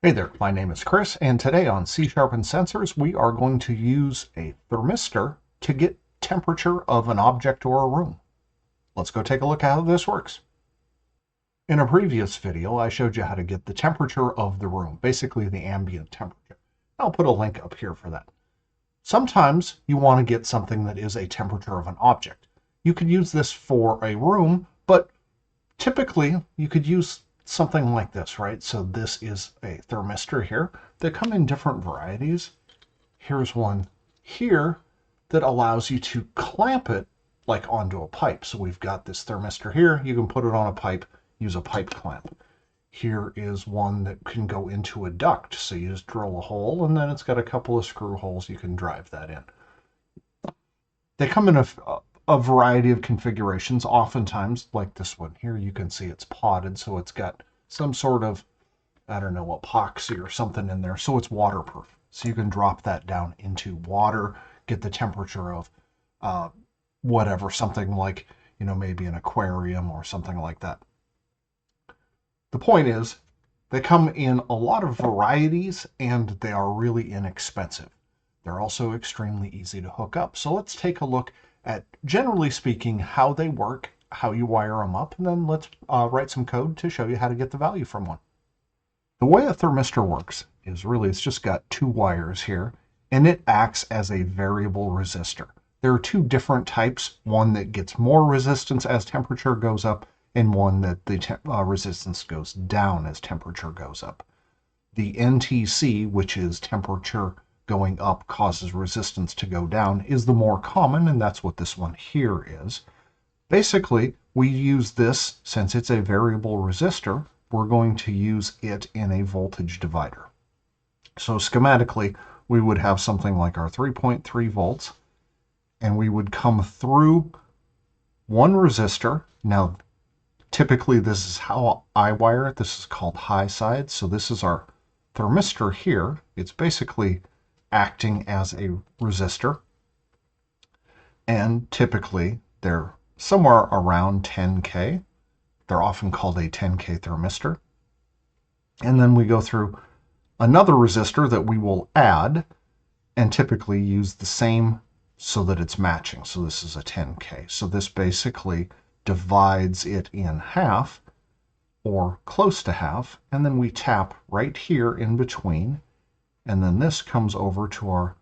Hey there, my name is Chris, and today on C# and Sensors, we are going to use a thermistor to get temperature of an object or a room. Let's go take a look at how this works. In a previous video, I showed you how to get the temperature of the room, basically the ambient temperature. I'll put a link up here for that. Sometimes you want to get something that is a temperature of an object. You could use this for a room, but typically you could use something like this, right? So this is a thermistor here. They come in different varieties. Here's one here that allows you to clamp it like onto a pipe. So we've got this thermistor here. You can put it on a pipe, use a pipe clamp. Here is one that can go into a duct. So you just drill a hole and then it's got a couple of screw holes. You can drive that in. They come in a variety of configurations. Oftentimes, like this one here, you can see it's potted, so it's got some sort of, I don't know, epoxy or something in there, so it's waterproof. So you can drop that down into water, get the temperature of whatever, something like, maybe an aquarium or something like that. The point is, they come in a lot of varieties and they are really inexpensive. They're also extremely easy to hook up. So let's take a look at, generally speaking, how they work, how you wire them up, and then let's write some code to show you how to get the value from one. The way a thermistor works is really it's just got two wires here, and it acts as a variable resistor. There are two different types, one that gets more resistance as temperature goes up, and one that the resistance goes down as temperature goes up. The NTC, which is temperature going up causes resistance to go down, is the more common, and that's what this one here is. Basically, we use this, since it's a variable resistor, we're going to use it in a voltage divider. So schematically, we would have something like our 3.3 volts, and we would come through one resistor. Now, typically this is how I wire it. This is called high side. So this is our thermistor here. It's basically acting as a resistor, and typically they're somewhere around 10K. They're often called a 10K thermistor. And then we go through another resistor that we will add and typically use the same so that it's matching. So this is a 10K. So this basically divides it in half or close to half, and then we tap right here in between, and then this comes over to our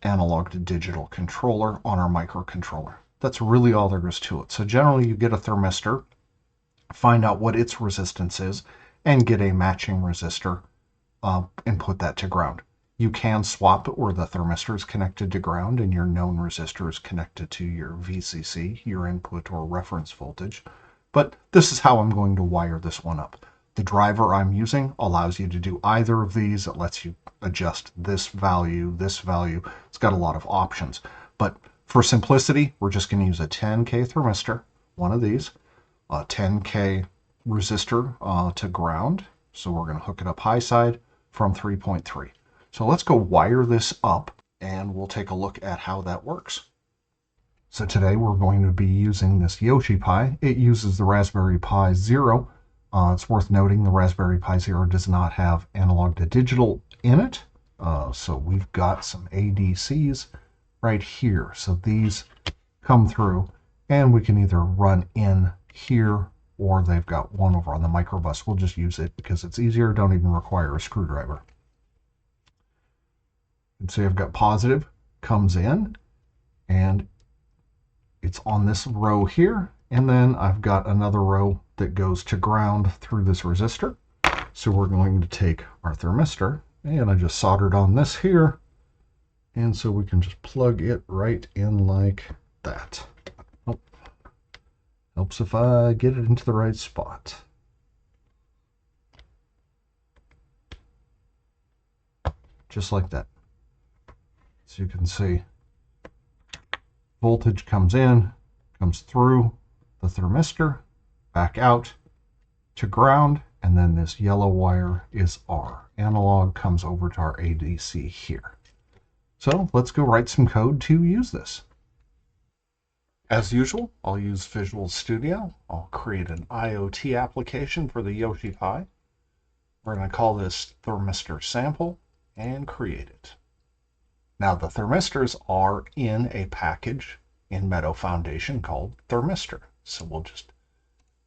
analog to digital controller on our microcontroller. That's really all there is to it. So generally you get a thermistor, find out what its resistance is, and get a matching resistor and put that to ground. You can swap it where the thermistor is connected to ground and your known resistor is connected to your VCC, your input or reference voltage. But this is how I'm going to wire this one up. The driver I'm using allows you to do either of these. It lets you adjust this value, this value. It's got a lot of options. But for simplicity, we're just going to use a 10K thermistor, one of these, a 10K resistor to ground. So we're going to hook it up high side from 3.3. So let's go wire this up and we'll take a look at how that works. So today we're going to be using this Yoshi Pi. It uses the Raspberry Pi Zero. It's worth noting the Raspberry Pi Zero does not have analog to digital in it. So we've got some ADCs right here. So these come through and we can either run in here or they've got one over on the microbus. We'll just use it because it's easier. Don't even require a screwdriver. And so I've got positive comes in and it's on this row here. And then I've got another row that goes to ground through this resistor. So we're going to take our thermistor and I just soldered on this here. And so we can just plug it right in like that. Oh, helps if I get it into the right spot. Just like that. So you can see voltage comes in, comes through the thermistor, back out to ground, and then this yellow wire is our analog, comes over to our ADC here. So let's go write some code to use this. As usual, I'll use Visual Studio. I'll create an IoT application for the Yoshi Pi. We're going to call this thermistor sample and create it. Now the thermistors are in a package in Meadow Foundation called Thermistor. So we'll just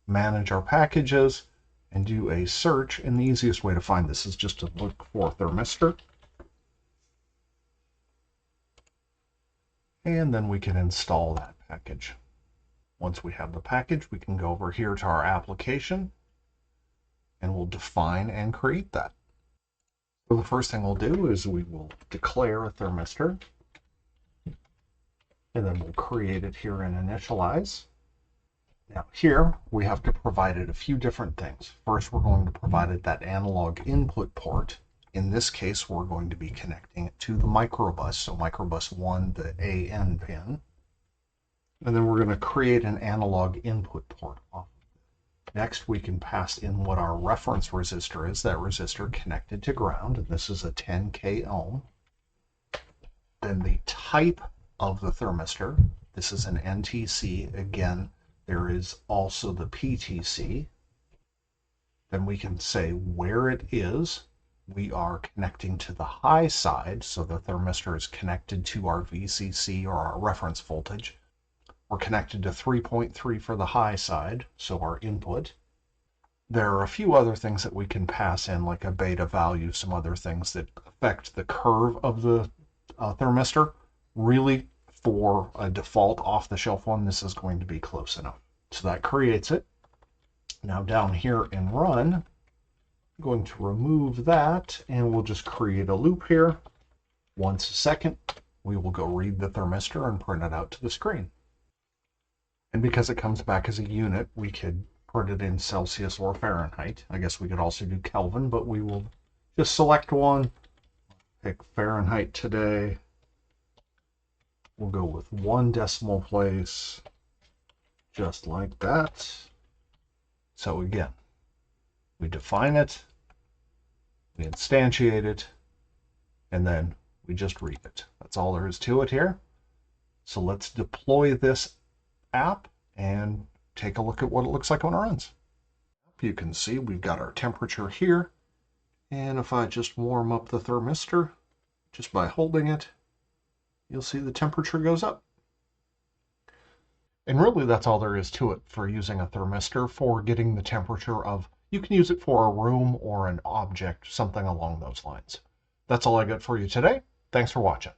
manage our packages and do a search. And the easiest way to find this is just to look for thermistor. And then we can install that package. Once we have the package, we can go over here to our application and we'll define and create that. So the first thing we'll do is we will declare a thermistor, and then we'll create it here in initialize. Now here we have to provide it a few different things. First, we're going to provide it that analog input port. In this case, we're going to be connecting it to the microbus, so microbus 1, the AN pin. And then we're going to create an analog input port. Next, we can pass in what our reference resistor is, that resistor connected to ground, and this is a 10K ohm. Then the type of the thermistor, this is an NTC. Again, there is also the PTC. Then we can say where it is. We are connecting to the high side, so the thermistor is connected to our VCC or our reference voltage. We're connected to 3.3 for the high side, so our input. There are a few other things that we can pass in, like a beta value, some other things that affect the curve of the thermistor. Really, for a default off-the-shelf one, this is going to be close enough. So that creates it. Now down here in run, I'm going to remove that, and we'll just create a loop here. Once a second, we will go read the thermistor and print it out to the screen. And because it comes back as a unit, we could print it in Celsius or Fahrenheit. I guess we could also do Kelvin, but we will just select one. Pick Fahrenheit today. We'll go with 1 decimal place, just like that. So again, we define it, we instantiate it, and then we just read it. That's all there is to it here. So let's deploy this app and take a look at what it looks like when it runs. You can see we've got our temperature here, and if I just warm up the thermistor just by holding it, you'll see the temperature goes up. And really that's all there is to it for using a thermistor for getting the temperature of, you can use it for a room or an object, something along those lines. That's all I got for you today. Thanks for watching.